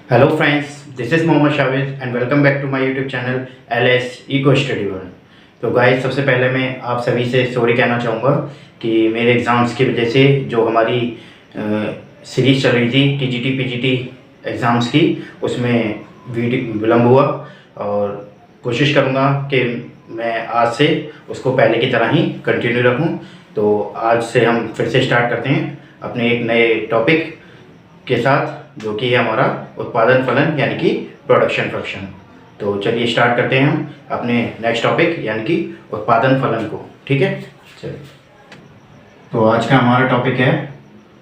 Hello friends, this is Mohammad Shaved and welcome back to my YouTube channel LS eco study world. तो guys, सबसे पहले मैं आप सभी से सॉरी कहना चाहूँगा कि मेरे एग्ज़ाम्स की वजह से जो हमारी सीरीज़ चल रही थी टीजीटी पीजीटी एग्ज़ाम्स की, उसमें वीडियो विलम्ब हुआ और कोशिश करूँगा कि मैं आज से उसको पहले की तरह ही कंटिन्यू रखूँ। तो आज से हम फिर से स्टार्ट करते हैं अपने एक नए टॉपिक के साथ, जो कि है हमारा उत्पादन फलन यानी कि प्रोडक्शन फंक्शन। तो चलिए स्टार्ट करते हैं हम अपने नेक्स्ट टॉपिक यानी कि उत्पादन फलन को। ठीक है, चलिए। तो आज का हमारा टॉपिक है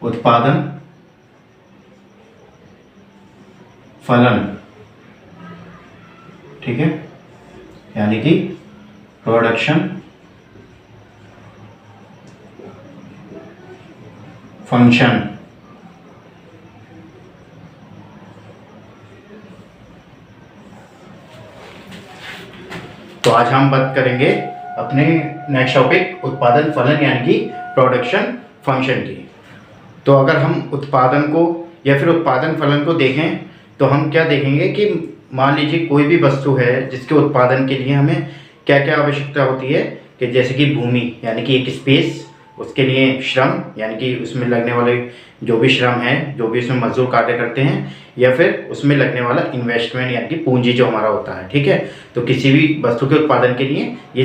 उत्पादन फलन, ठीक है, यानी कि प्रोडक्शन फंक्शन। तो आज हम बात करेंगे अपने नेक्स्ट टॉपिक उत्पादन फलन यानी कि प्रोडक्शन फंक्शन की। तो अगर हम उत्पादन को या फिर उत्पादन फलन को देखें तो हम क्या देखेंगे कि मान लीजिए कोई भी वस्तु है जिसके उत्पादन के लिए हमें क्या क्या आवश्यकता होती है, कि जैसे कि भूमि यानी कि एक स्पेस, उसके लिए श्रम यानी कि उसमें लगने वाले जो भी श्रम है, जो भी उसमें मजदूर कार्य करते हैं, या फिर उसमें लगने वाला इन्वेस्टमेंट यानी कि पूंजी जो हमारा होता है। ठीक है, तो किसी भी वस्तु के उत्पादन के लिए ये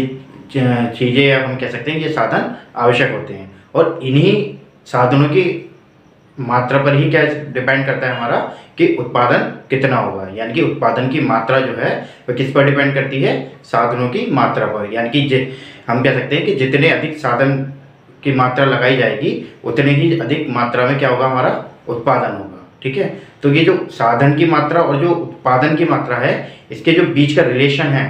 चीज़ें हम कह सकते हैं, ये साधन आवश्यक होते हैं। और इन्हीं साधनों की मात्रा पर ही क्या डिपेंड करता है हमारा कि उत्पादन कितना होगा, यानी कि उत्पादन की मात्रा जो है वह किस पर डिपेंड करती है, साधनों की मात्रा पर। यानी कि हम कह सकते हैं कि जितने अधिक साधन की मात्रा लगाई जाएगी उतने ही अधिक मात्रा में क्या होगा, हमारा उत्पादन होगा। ठीक है, तो ये जो साधन की मात्रा और जो उत्पादन की मात्रा है, इसके जो बीच का रिलेशन है,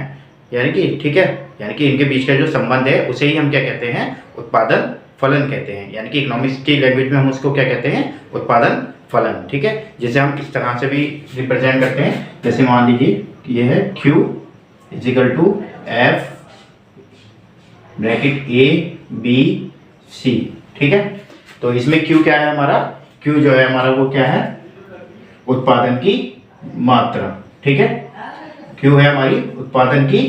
यानी कि ठीक है, यानी कि इनके बीच का जो संबंध है उसे ही हम क्या कहते हैं, उत्पादन फलन कहते हैं। यानी कि इकोनॉमिक्स की लैंग्वेज में हम उसको क्या कहते हैं, उत्पादन फलन। ठीक है, जिसे हम इस तरह से भी रिप्रेजेंट करते हैं, जैसे मान लीजिए कि यह है Q is equal to F bracket A B C। ठीक है, तो इसमें Q क्या है हमारा, Q जो है हमारा वो क्या है, उत्पादन की मात्रा। ठीक है, Q है हमारी उत्पादन की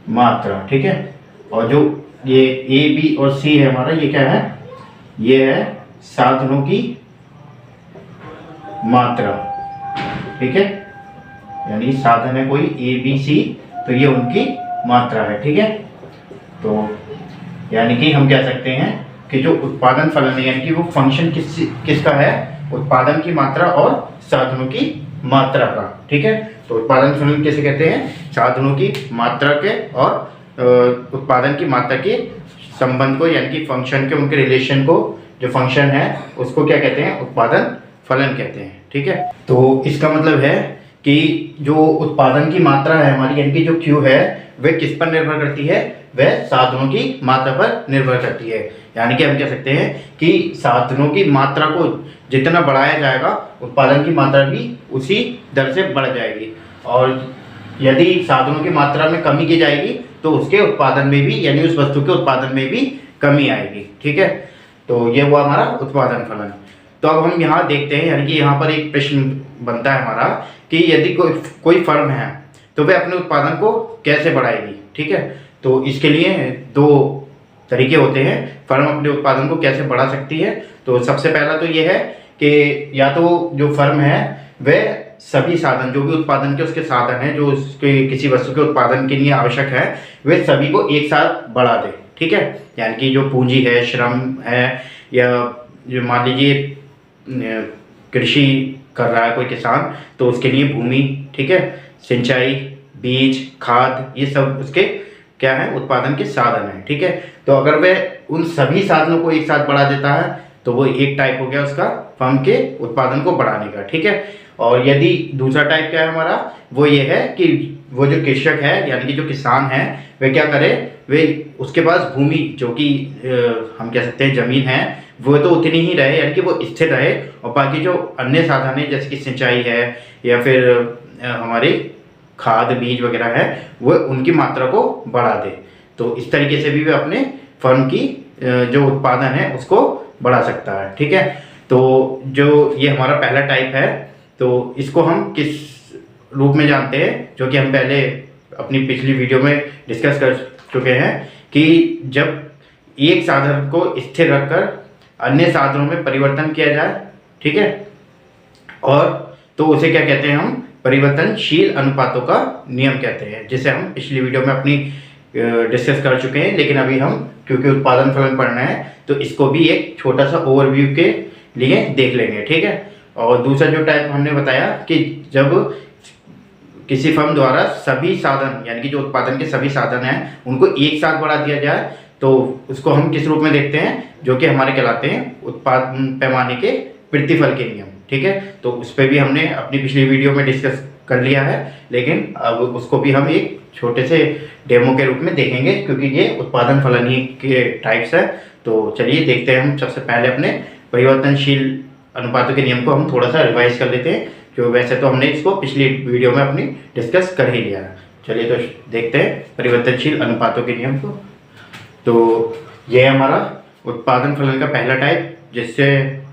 मात्रा। ठीक है, और जो ये A B और C है हमारा, ये क्या है, ये है साधनों की मात्रा। ठीक है, यानी साधन है कोई A B C, तो ये उनकी मात्रा है। ठीक है, तो यानी कि हम कह सकते हैं कि जो उत्पादन फलन है, यानी कि वो फंक्शन किसका है, उत्पादन की मात्रा और साधनों की मात्रा का। ठीक है, तो उत्पादन फलन कैसे कहते हैं, साधनों की मात्रा के और उत्पादन की मात्रा के संबंध को, यानी कि फंक्शन के उनके रिलेशन को, जो फंक्शन है उसको क्या कहते हैं, उत्पादन फलन कहते हैं। ठीक है, तो इसका मतलब है कि जो उत्पादन की मात्रा है हमारी, यानी कि जो Q है, वह किस पर निर्भर करती है, वह साधनों की मात्रा पर निर्भर करती है। यानी कि हम कह सकते हैं कि साधनों की मात्रा को जितना बढ़ाया जाएगा, उत्पादन की मात्रा भी उसी दर से बढ़ जाएगी, और यदि साधनों की मात्रा में कमी की जाएगी तो उसके उत्पादन में भी, यानी उस वस्तु के उत्पादन में भी कमी आएगी। ठीक है, तो ये हुआ हमारा उत्पादन फलन। तो अब हम यहाँ देखते हैं, यानी कि यहाँ पर एक प्रश्न बनता है हमारा कि यदि कोई फर्म है तो वह अपने उत्पादन को कैसे बढ़ाएगी। ठीक है, तो इसके लिए दो तरीके होते हैं, फर्म अपने उत्पादन को कैसे बढ़ा सकती है। तो सबसे पहला तो ये है कि या तो जो फर्म है वह सभी साधन, जो भी उत्पादन के उसके साधन हैं, जो उसके किसी वस्तु के उत्पादन के लिए आवश्यक है, वे सभी को एक साथ बढ़ा दे। ठीक है, यानी कि जो पूंजी है, श्रम है, या जो मान लीजिए कृषि कर रहा है कोई किसान, तो उसके लिए भूमि, ठीक है, सिंचाई, बीज, खाद, ये सब उसके क्या है, उत्पादन के साधन है। ठीक है, तो अगर वह उन सभी साधनों को एक साथ बढ़ा देता है तो वो एक टाइप हो गया उसका फर्म के उत्पादन को बढ़ाने का। ठीक है, और यदि दूसरा टाइप क्या है हमारा, वो ये है कि वो जो कृषक है, यानी कि जो किसान है, वे क्या करे, वे उसके पास भूमि जो कि हम कह सकते हैं जमीन है, वो तो उतनी ही रहे, यानी कि वो स्थिर रहे, और बाकी जो अन्य साधन है जैसे कि सिंचाई है या फिर हमारे खाद बीज वगैरह है, वो उनकी मात्रा को बढ़ा दे। तो इस तरीके से भी वे अपने फर्म की जो उत्पादन है उसको बढ़ा सकता है। ठीक है, तो जो ये हमारा पहला टाइप है तो इसको हम किस रूप में जानते हैं, जो कि हम पहले अपनी पिछली वीडियो में डिस्कस कर चुके हैं कि जब एक साधन को स्थिर रखकर अन्य साधनों में परिवर्तन किया जाए, ठीक है, और तो उसे क्या कहते हैं, हम परिवर्तनशील अनुपातों का नियम कहते हैं, जिसे हम पिछली वीडियो में अपनी डिस्कस कर चुके हैं। लेकिन अभी हम क्योंकि उत्पादन फलन पढ़ना है तो इसको भी एक छोटा सा ओवरव्यू के लिए देख लेंगे, ठीक है। और दूसरा जो टाइप हमने बताया कि जब किसी फर्म द्वारा सभी साधन यानी कि जो उत्पादन के सभी साधन हैं उनको एक साथ बढ़ा दिया जाए तो उसको हम किस रूप में देखते हैं, जो कि हमारे कहलाते हैं उत्पादन पैमाने के प्रतिफल के नियम, ठीक है। तो उस पर भी हमने अपनी पिछली वीडियो में डिस्कस कर लिया है, लेकिन अब उसको भी हम एक छोटे से डेमो के रूप में देखेंगे क्योंकि ये उत्पादन फलन ही के टाइप्स है। तो चलिए देखते हैं, हम सबसे पहले अपने परिवर्तनशील अनुपातों के नियम को हम थोड़ा सा रिवाइज कर लेते हैं, जो वैसे तो हमने इसको पिछली वीडियो में अपनी डिस्कस कर ही लिया है। चलिए तो देखते हैं परिवर्तनशील अनुपातों के नियम को। तो यह हमारा उत्पादन फलन का पहला टाइप, जिससे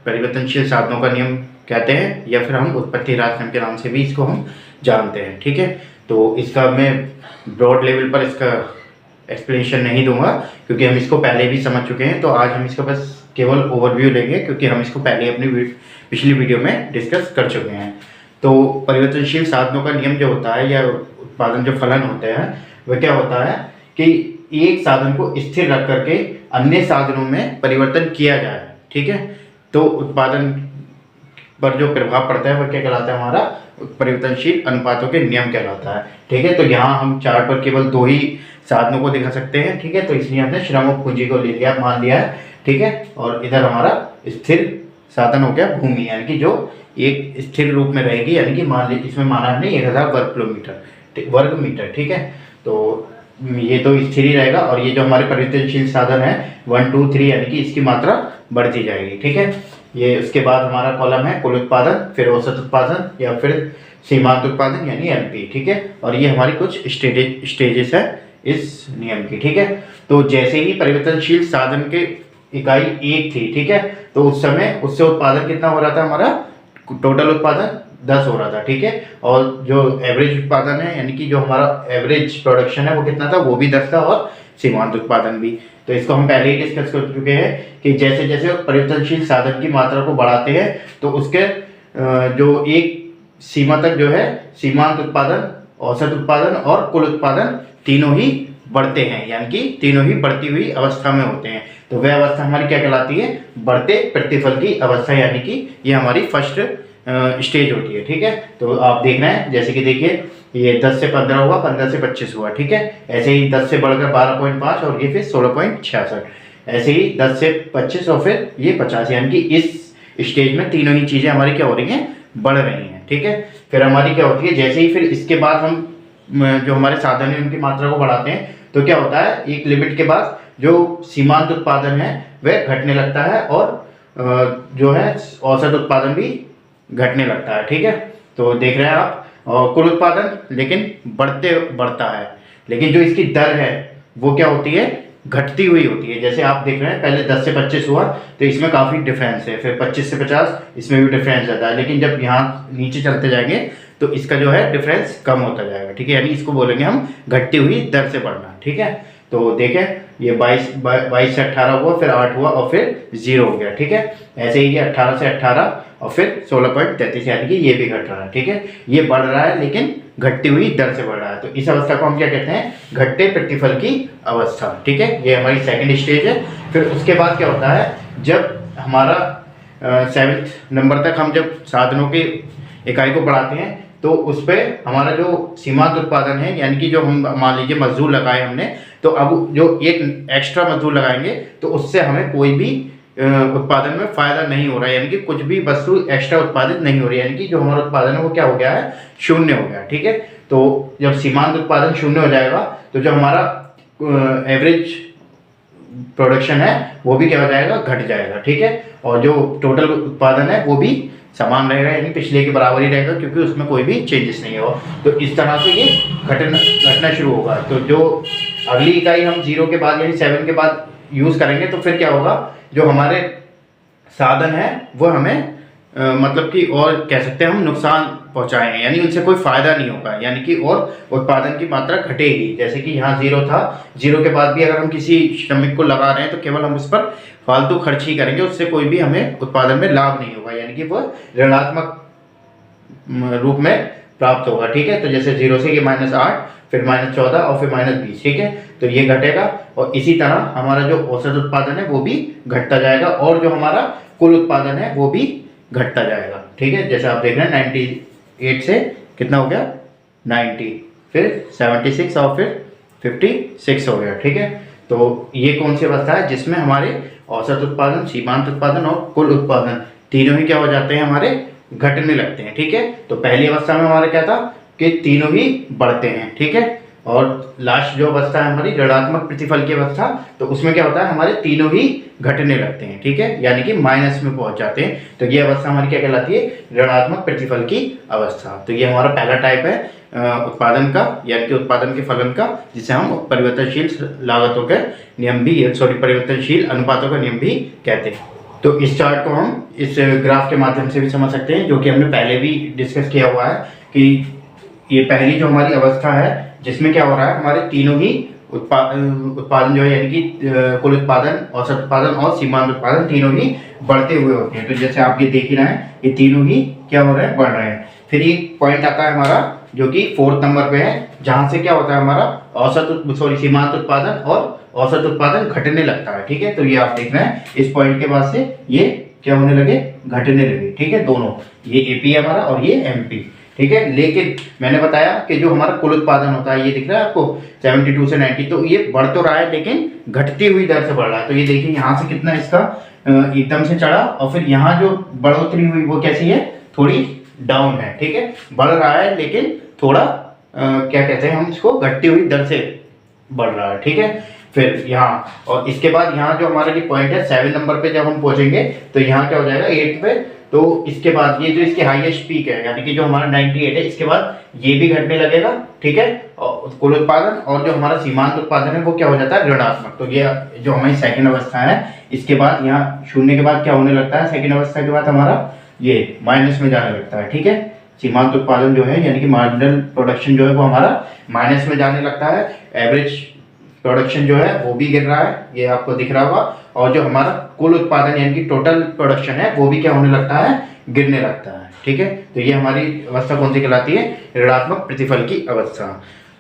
परिवर्तनशील साधनों का नियम कहते हैं, या फिर हम उत्पत्ति ह्रास नियम के नाम से भी इसको हम जानते हैं, ठीक है। तो इसका मैं ब्रॉड लेवल पर इसका एक्सप्लेनेशन नहीं दूंगा क्योंकि हम इसको पहले भी समझ चुके हैं। तो आज हम इसका बस केवल ओवरव्यू लेंगे क्योंकि हम इसको पहले अपनी पिछली वीडियो में डिस्कस कर चुके हैं। तो परिवर्तनशील साधनों का नियम जो होता है या उत्पादन जो फलन होते हैं वह क्या होता है कि एक साधन को स्थिर रख करके अन्य साधनों में परिवर्तन किया जाए, ठीक है। तो उत्पादन पर जो प्रभाव पड़ता है वह क्या कहलाता है, हमारा परिवर्तनशील अनुपातों के नियम कहलाता है, ठीक है। तो यहाँ हम चार्ट पर केवल दो ही साधनों को दिखा सकते हैं, ठीक है। तो इसलिए हमने श्रम और पूंजी को ले लिया, मान लिया है, ठीक है। और इधर हमारा स्थिर साधन हो गया भूमि, यानी कि जो एक स्थिर रूप में रहेगी, यानी कि मान लीजिए इसमें माना हमने 1000 वर्ग मीटर, ठीक है। तो ये तो स्थिर ही रहेगा और ये जो हमारे परिवर्तनशील साधन है 1 2 3 यानी कि इसकी मात्रा बढ़ती जाएगी, ठीक है। ये उसके बाद हमारा कॉलम है कुल उत्पादन, फिर औसत उत्पादन या फिर सीमांत उत्पादन यानी एमपी, ठीक है। और ये हमारी कुछ स्टेजेस है इस नियम की, ठीक है। तो जैसे ही परिवर्तनशील साधन के इकाई 1 थी, ठीक है, तो उस समय उससे उत्पादन कितना हो रहा था, हमारा टोटल उत्पादन 10 हो रहा था, ठीक है। और जो एवरेज उत्पादन है यानी कि जो हमारा एवरेज प्रोडक्शन है वो कितना था, वो भी 10 था, और सीमांत उत्पादन भी। तो इसको हम पहले ही डिस्कस कर चुके हैं कि जैसे जैसे परिवर्तनशील साधन की मात्रा को बढ़ाते हैं तो उसके जो एक सीमा तक जो है सीमांत उत्पादन, औसत उत्पादन और कुल उत्पादन तीनों ही बढ़ते हैं, यानी कि तीनों ही बढ़ती हुई अवस्था में होते हैं। तो वह अवस्था हमारी क्या कहलाती है, बढ़ते प्रतिफल की अवस्था, यानी कि ये हमारी फर्स्ट स्टेज होती है, ठीक है। तो आप देख रहे हैं जैसे कि देखिए ये 10 से 15 हुआ, 15 से 25 हुआ, ठीक है। ऐसे ही 10 से बढ़कर 12.5 और ये फिर 16.66, ऐसे ही 10 से 25 और फिर ये 50, यानी कि इस स्टेज में तीनों ही चीज़ें हमारी क्या हो रही हैं, बढ़ रही हैं, ठीक है। फिर हमारी क्या होती है, जैसे ही फिर इसके बाद हम जो हमारे साधन है उनकी मात्रा को बढ़ाते हैं तो क्या होता है, एक लिमिट के बाद जो सीमांत उत्पादन है वह घटने लगता है और जो है औसत उत्पादन भी घटने लगता है, ठीक है। तो देख रहे हैं आप, और कुल उत्पादन लेकिन बढ़ता है, लेकिन जो इसकी दर है वो क्या होती है, घटती हुई होती है। जैसे आप देख रहे हैं पहले 10 से 25 हुआ तो इसमें काफ़ी डिफरेंस है, फिर 25 से 50 इसमें भी डिफरेंस आता है, लेकिन जब यहाँ नीचे चलते जाएंगे तो इसका जो है डिफरेंस कम होता जाएगा, ठीक है। यानी इसको बोलेंगे हम घटती हुई दर से बढ़ना, ठीक है। तो देखें ये 22 से 18 हुआ, फिर 8 हुआ और फिर 0 हो गया, ठीक है। ऐसे ही ये 18 से 18 और फिर 16.33 यानी कि ये भी घट रहा है, ठीक है। ये बढ़ रहा है लेकिन घटती हुई दर से बढ़ रहा है, तो इस अवस्था को हम क्या कहते हैं, घटते प्रतिफल की अवस्था, ठीक है। ये हमारी सेकंड स्टेज है। फिर उसके बाद क्या होता है, जब हमारा 7th नंबर तक हम जब साधनों की इकाई को बढ़ाते हैं तो उस पर हमारा जो सीमांत उत्पादन है, यानी कि जो हम मान लीजिए मजदूर लगाए हमने, तो अब जो एक एक्स्ट्रा मजदूर लगाएंगे तो उससे हमें कोई भी उत्पादन में फायदा नहीं हो रहा है, यानी कि कुछ भी वस्तु एक्स्ट्रा उत्पादित नहीं हो रही है, यानी कि जो हमारा उत्पादन है वो क्या हो गया है, शून्य हो गया, ठीक है। तो जब सीमांत उत्पादन शून्य हो जाएगा तो जो हमारा एवरेज प्रोडक्शन है वो भी क्या हो जाएगा, घट जाएगा, ठीक है। और जो टोटल उत्पादन है वो भी समान रहेगा, यानी पिछले के बराबर ही रहेगा क्योंकि उसमें कोई भी चेंजेस नहीं होगा। तो इस तरह से ये घटना शुरू होगा। तो जो अगली इकाई हम 0 के बाद यानी 7 के बाद यूज़ करेंगे तो फिर क्या होगा, जो हमारे साधन है वो हमें मतलब कि और कह सकते हैं हम नुकसान पहुंचाएंगे, यानी उनसे कोई फायदा नहीं होगा, यानी कि और उत्पादन की मात्रा घटेगी। जैसे कि यहाँ 0 था, 0 के बाद भी अगर हम किसी श्रमिक को लगा रहे हैं तो केवल हम उस पर फालतू खर्च ही करेंगे, उससे कोई भी हमें उत्पादन में लाभ नहीं होगा, यानी कि वह ऋणात्मक रूप में प्राप्त होगा। ठीक है, तो जैसे 0 से ये -8, फिर -14 और फिर -20। ठीक है, तो ये घटेगा और इसी तरह हमारा जो औसत उत्पादन है वो भी घटता जाएगा और जो हमारा कुल उत्पादन है वो भी घटता जाएगा। ठीक है, जैसे आप देख रहे हैं 98 से कितना हो गया 90, फिर 76 और फिर 56 हो गया। ठीक है, तो ये कौन सी अवस्था है जिसमें हमारे औसत उत्पादन, सीमांत उत्पादन और कुल उत्पादन तीनों ही क्या हो जाते हैं, हमारे घटने लगते हैं। ठीक है, तो पहली अवस्था में हमारा क्या था कि तीनों ही बढ़ते हैं। ठीक है, और लास्ट जो अवस्था है हमारी ऋणात्मक प्रतिफल की अवस्था, तो उसमें क्या होता है, हमारे तीनों ही घटने लगते हैं। ठीक है, यानी कि माइनस में पहुंच जाते हैं। तो ये अवस्था हमारी क्या कहलाती है, ऋणात्मक प्रतिफल की अवस्था। तो ये हमारा पहला टाइप है उत्पादन का, यानी कि उत्पादन के फलन का, जिसे हम परिवर्तनशील लागतों के नियम भी, परिवर्तनशील अनुपातों का नियम भी कहते हैं। तो इस चार्ट को हम इस ग्राफ के माध्यम से भी समझ सकते हैं, जो कि हमने पहले भी डिस्कस किया हुआ है कि ये पहली जो हमारी अवस्था है जिसमें क्या हो रहा है, हमारे तीनों ही उत्पादन जो है, यानी कि कुल उत्पादन, औसत उत्पादन और सीमांत उत्पादन तीनों ही बढ़ते हुए होते हैं। तो जैसे आप ये देख ही रहे हैं, ये तीनों ही क्या हो रहे हैं, बढ़ रहे हैं। फिर एक पॉइंट आता है हमारा जो कि 4th नंबर पे है, जहां से क्या होता है, हमारा सीमांत उत्पादन और औसत उत्पादन घटने लगता है। ठीक है, तो ये आप देख रहे हैं इस पॉइंट के बाद से ये क्या होने लगे, घटने लगे। ठीक है, दोनों, ये एपी है हमारा और ये एमपी। ठीक है, लेकिन मैंने बताया कि जो हमारा कुल उत्पादन होता है, ये दिख रहा है आपको 72 से 90, तो ये बढ़ तो रहा है लेकिन घटती हुई दर से बढ़ रहा है। तो ये देखिए यहाँ से कितना इसका एकदम से चढ़ा और फिर यहाँ जो बढ़ोतरी हुई वो कैसी है, थोड़ी डाउन है। ठीक है, बढ़ रहा है लेकिन थोड़ा क्या कहते हैं हम इसको, घटती हुई दर से बढ़ रहा है। ठीक है, फिर यहाँ और इसके बाद यहाँ जो हमारा ये पॉइंट है 7 नंबर पे जब हम पहुंचेंगे तो यहाँ क्या हो जाएगा 8 पे। तो इसके बाद ये जो इसकी हाईएस्ट पीक है, यानी कि जो हमारा 98 है, इसके बाद ये भी घटने लगेगा। ठीक है, और कुल उत्पादन और जो हमारा सीमांत उत्पादन है वो क्या हो जाता है, ऋणात्मक। तो ये जो हमारी सेकंड अवस्था है, इसके बाद यहाँ 0 के बाद क्या होने लगता है, सेकंड अवस्था के बाद हमारा ये माइनस में जाने लगता है। ठीक है, सीमांत उत्पादन जो है, यानी कि मार्जिनल प्रोडक्शन जो है वो हमारा माइनस में जाने लगता है। एवरेज प्रोडक्शन जो है वो भी गिर रहा है, ये आपको दिख रहा होगा। और जो हमारा कुल उत्पादन यानी कि टोटल प्रोडक्शन है वो भी क्या होने लगता है, गिरने लगता है। ठीक है, तो ये हमारी अवस्था कौन सी कहलाती है, ऋणात्मक प्रतिफल की अवस्था।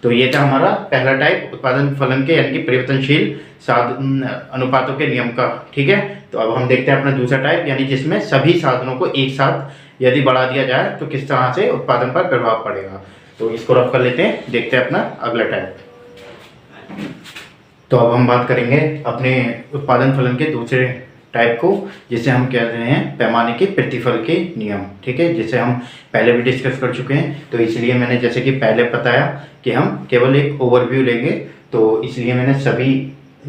तो ये था हमारा पहला टाइप उत्पादन फलन के, यानी कि परिवर्तनशील अनुपातों के नियम का। ठीक है, तो अब हम देखते हैं अपना दूसरा टाइप, यानी जिसमें सभी साधनों को एक साथ यदि बढ़ा दिया जाए तो किस तरह से उत्पादन पर प्रभाव पड़ेगा। तो इसको रफ कर लेते हैं, देखते हैं अपना अगला टाइप। तो अब हम बात करेंगे अपने उत्पादन फलन के दूसरे टाइप को, जिसे हम कह रहे हैं पैमाने के प्रतिफल के नियम। ठीक है, जिसे हम पहले भी डिस्कस कर चुके हैं, तो इसलिए मैंने जैसे कि पहले बताया कि हम केवल एक ओवरव्यू लेंगे, तो इसलिए मैंने सभी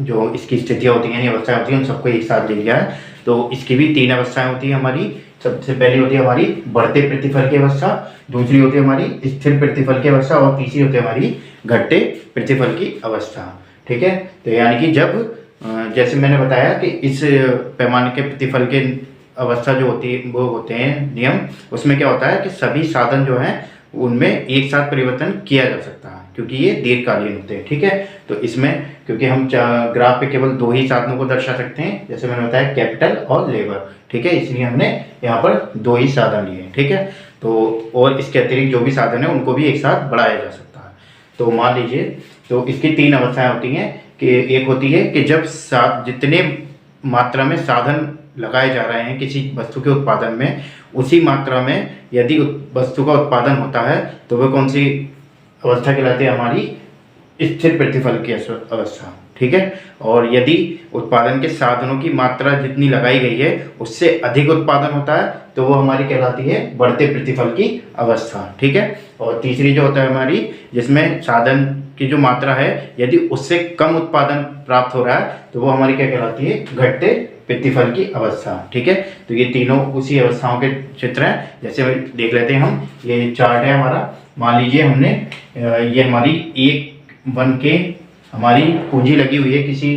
जो इसकी स्थितियाँ होती हैं, अवस्थाएं होती हैं, उन सबको एक साथ ले लिया है। तो इसकी भी 3 अवस्थाएं होती हैं हमारी। सबसे पहली होती है हमारी बढ़ते प्रतिफल की अवस्था, दूसरी होती है हमारी स्थिर प्रतिफल की अवस्था और तीसरी होती है हमारी घटते प्रतिफल की अवस्था। ठीक है, तो यानी कि जब जैसे मैंने बताया कि इस पैमाने के प्रतिफल के अवस्था जो होती है वो होते हैं नियम, उसमें क्या होता है कि सभी साधन जो हैं उनमें एक साथ परिवर्तन किया जा सकता है, क्योंकि ये दीर्घकालीन होते हैं। ठीक है, तो इसमें क्योंकि हम ग्राफ पे केवल 2 ही साधनों को दर्शा सकते हैं, जैसे मैंने बताया कैपिटल और लेबर। ठीक है, इसलिए हमने यहाँ पर 2 ही साधन लिए हैं। ठीक है, तो और इसके अतिरिक्त जो भी साधन है उनको भी एक साथ बढ़ाया जा सकता है। तो मान लीजिए, तो इसकी 3 अवस्थाएं होती हैं कि एक होती है कि जब जितने मात्रा में साधन लगाए जा रहे हैं किसी वस्तु के उत्पादन में, उसी मात्रा में यदि वस्तु का उत्पादन होता है तो वह कौन सी अवस्था कहलाती है, हमारी स्थिर प्रतिफल की अवस्था। ठीक है, और यदि उत्पादन के साधनों की मात्रा जितनी लगाई गई है उससे अधिक उत्पादन होता है तो वो हमारी कहलाती है बढ़ते प्रतिफल की अवस्था। ठीक है, और तीसरी जो होता है हमारी, जिसमें साधन की जो मात्रा है यदि उससे कम उत्पादन प्राप्त हो रहा है तो वो हमारी क्या कहलाती है, घटते प्रतिफल की अवस्था। ठीक है, तो ये तीनों उसी अवस्थाओं के चित्र हैं। जैसे देख लेते हैं हम, ये चार्ट है हमारा। मान लीजिए हमने ये हमारी 1 के हमारी पूंजी लगी हुई है किसी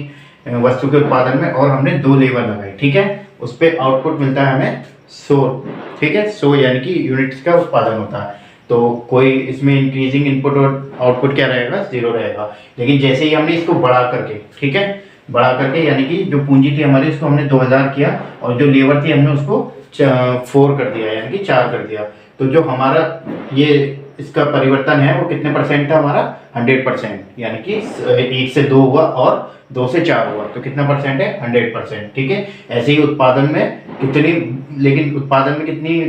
वस्तु के उत्पादन में और हमने 2 लेबर लगाए। ठीक है, उस पर आउटपुट मिलता है हमें 100 ठीक है। 100 यानी कि यूनिट्स का उत्पादन होता है। तो कोई इसमें इंक्रीजिंग इनपुट और आउटपुट क्या रहेगा, 0 रहेगा। लेकिन जैसे ही हमने इसको बढ़ा करके, ठीक है, बढ़ा करके यानी कि जो पूंजी थी हमारी उसको हमने 2000 किया और जो लेबर थी हमने उसको 4 कर दिया यानी कि 4 कर दिया। तो जो हमारा ये इसका परिवर्तन है वो कितने परसेंट था हमारा, 100%, यानी कि 1 से 2 हुआ और 2 से 4 हुआ, तो कितना परसेंट है, 100%, ठीक है। ऐसे ही उत्पादन में कितनी, लेकिन उत्पादन में कितनी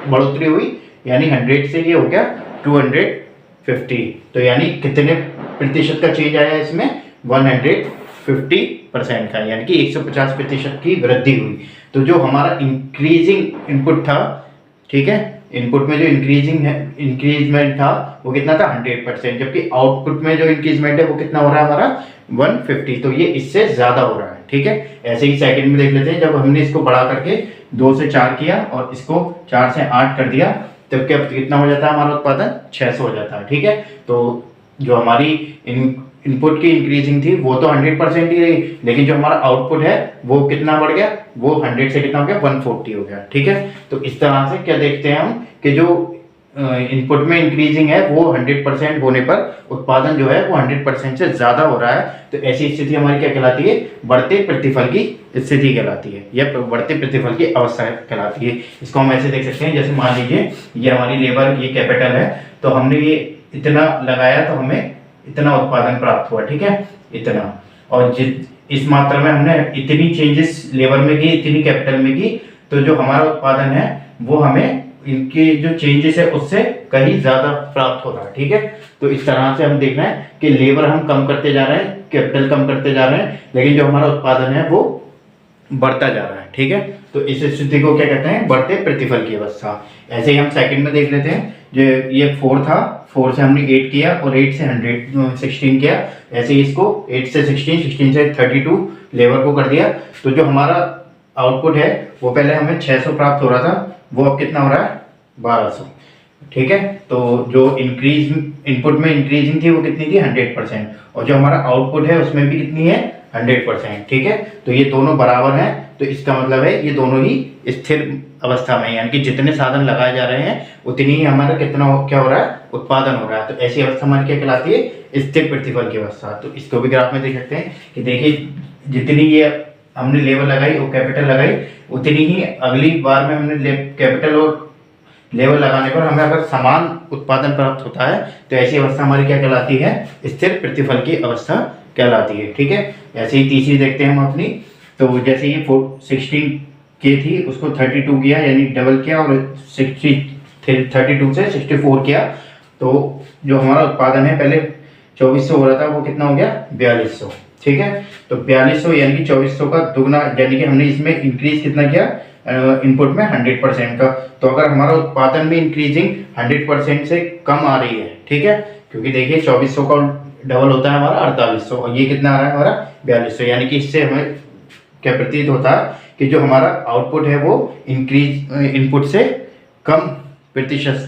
बढ़ोतरी हुई, यानी 100 से ये हो गया 250, तो यानी कितने प्रतिशत का चेंज आया इसमें, 150% का, यानी कि 150% की वृद्धि हुई। तो जो हमारा इंक्रीजिंग इनपुट था, ठीक है, इनपुट में जो इंक्रीजमेंट था वो कितना था, 100%, जबकि आउटपुट में जो इंक्रीजमेंट है वो कितना हो रहा है हमारा, 150, तो ये इससे ज्यादा हो रहा है, ठीक है। ऐसे ही सेकंड में देख लेते हैं, जब हमने इसको बढ़ा करके 2 से 4 किया और इसको 4 से 8 कर दिया, तब क्या कितना हो जाता है हमारा उत्पादन, 600 हो जाता है, ठीक है। तो जो हमारी इनपुट की इंक्रीजिंग थी वो तो 100% ही रही, लेकिन जो हमारा आउटपुट है वो कितना बढ़ गया, वो 100 से कितना हो गया, 140 हो गया, ठीक है। तो इस तरह से क्या देखते हैं हम कि जो इनपुट में इंक्रीजिंग है वो 100% होने पर उत्पादन जो है वो 100% से ज्यादा हो रहा है। तो ऐसी स्थिति हमारी क्या कहलाती है, बढ़ते प्रतिफल की स्थिति कहलाती है, या बढ़ते प्रतिफल की अवस्था कहलाती है। इसको हम ऐसे देख सकते हैं, जैसे मान लीजिए ये हमारी लेबर, ये कैपिटल है, तो हमने ये इतना लगाया तो हमें इतना उत्पादन प्राप्त हुआ, ठीक है, इतना, और इस मात्रा में हमने इतनी चेंजेस लेबर में की, इतनी कैपिटल में की, तो जो हमारा उत्पादन है वो हमें इनके जो चेंजेस है उससे कहीं ज्यादा प्राप्त हो रहा है, ठीक है। तो इस तरह से हम देख रहे हैं कि लेबर हम कम करते जा रहे हैं, कैपिटल कम करते जा रहे हैं, लेकिन जो हमारा उत्पादन है वो बढ़ता जा रहा है, ठीक है। तो इस स्थिति को क्या कहते हैं, बढ़ते प्रतिफल की अवस्था। ऐसे ही हम सेकंड में देख लेते हैं, जो ये 4 था, 4 से हमने 8 किया और 8 से 116 किया, ऐसे ही इसको 8 से 16, 16 से 32 लेबर को कर दिया। तो जो हमारा आउटपुट है वो पहले हमें 600 प्राप्त हो रहा था, वो अब कितना हो रहा है, 1200, ठीक है। तो जो इनपुट में इंक्रीजिंग थी वो कितनी थी, 100%, और जो हमारा आउटपुट है उसमें भी कितनी है, 100%, ठीक है। तो ये दोनों बराबर हैं, तो इसका मतलब है ये दोनों ही स्थिर अवस्था में, यानी कि जितने साधन लगाए जा रहे हैं उतनी ही हमारा क्या हो रहा है, उत्पादन हो रहा है। तो ऐसी अवस्था हमारी क्या कहलाती है, स्थिर प्रतिफल की अवस्था। तो इसको भी ग्राफ में देख सकते हैं कि देखिए जितनी ये हमने लेबर लगाई और कैपिटल लगाई, उतनी ही अगली बार में हमने कैपिटल और लेबर लगाने पर हमें अगर समान उत्पादन प्राप्त होता है तो ऐसी अवस्था हमारी क्या कहलाती है, स्थिर प्रतिफल की अवस्था कहलाती है, ठीक है। ऐसे ही तीसरी देखते हैं हम अपनी, तो जैसे ये 16 के थी उसको 32 किया, यानी डबल किया, और 32 से 64 किया, तो जो हमारा उत्पादन है पहले 2400 हो रहा था वो कितना हो गया, 4200, ठीक है। तो 4200 यानी कि 2400 का दुगना, यानी कि हमने इसमें इंक्रीज कितना किया, इनपुट में 100% का। तो अगर हमारा उत्पादन में इंक्रीजिंग 100% से कम आ रही है, ठीक है, क्योंकि देखिए 2400 का डबल होता है हमारा 4800, और ये कितना आ रहा है हमारा 4200, यानी कि इससे हमें क्या प्रतीत होता है कि जो हमारा आउटपुट है वो इनपुट से कम प्रतिशत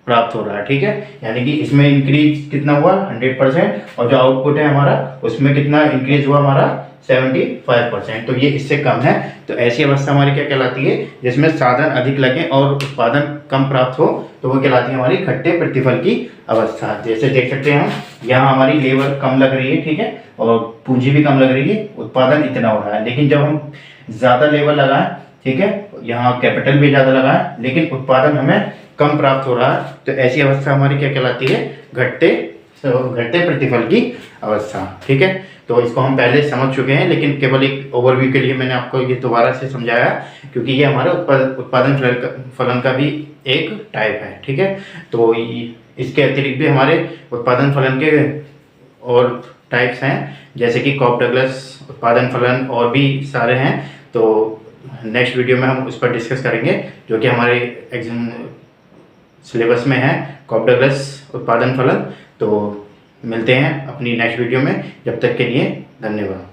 प्राप्त हो रहा है, ठीक है। यानी कि इसमें इंक्रीज कितना हुआ, 100%, और जो आउटपुट है हमारा उसमें कितना इंक्रीज हुआ हमारा, 75%, तो ये इससे कम है। तो ऐसी अवस्था हमारी क्या कहलाती है, जिसमें साधन अधिक लगे और उत्पादन कम प्राप्त हो, तो वो कहलाती है हमारी घटते प्रतिफल की अवस्था। जैसे देख सकते हैं हम, यहाँ हमारी लेबर कम लग रही है, ठीक है, और पूंजी भी कम लग रही है, उत्पादन इतना हो रहा है। लेकिन जब हम ज्यादा लेबर लगाएं, ठीक है, यहाँ कैपिटल भी ज्यादा लगाएं, लेकिन उत्पादन हमें कम प्राप्त हो रहा है, तो ऐसी अवस्था हमारी क्या कहलाती है, घटते प्रतिफल की अवस्था, ठीक है। तो इसको हम पहले समझ चुके हैं, लेकिन केवल एक ओवरव्यू के लिए मैंने आपको ये दोबारा से समझाया, क्योंकि ये हमारे उत्पादन फलन का भी एक टाइप है, ठीक है। तो इसके अतिरिक्त भी हमारे उत्पादन फलन के और टाइप्स हैं, जैसे कि कॉप डगलस उत्पादन फलन, और भी सारे हैं। तो नेक्स्ट वीडियो में हम उस पर डिस्कस करेंगे, जो कि हमारे एग्जाम सिलेबस में है, कॉप डगलस उत्पादन फलन। तो मिलते हैं अपनी नेक्स्ट वीडियो में, जब तक के लिए धन्यवाद।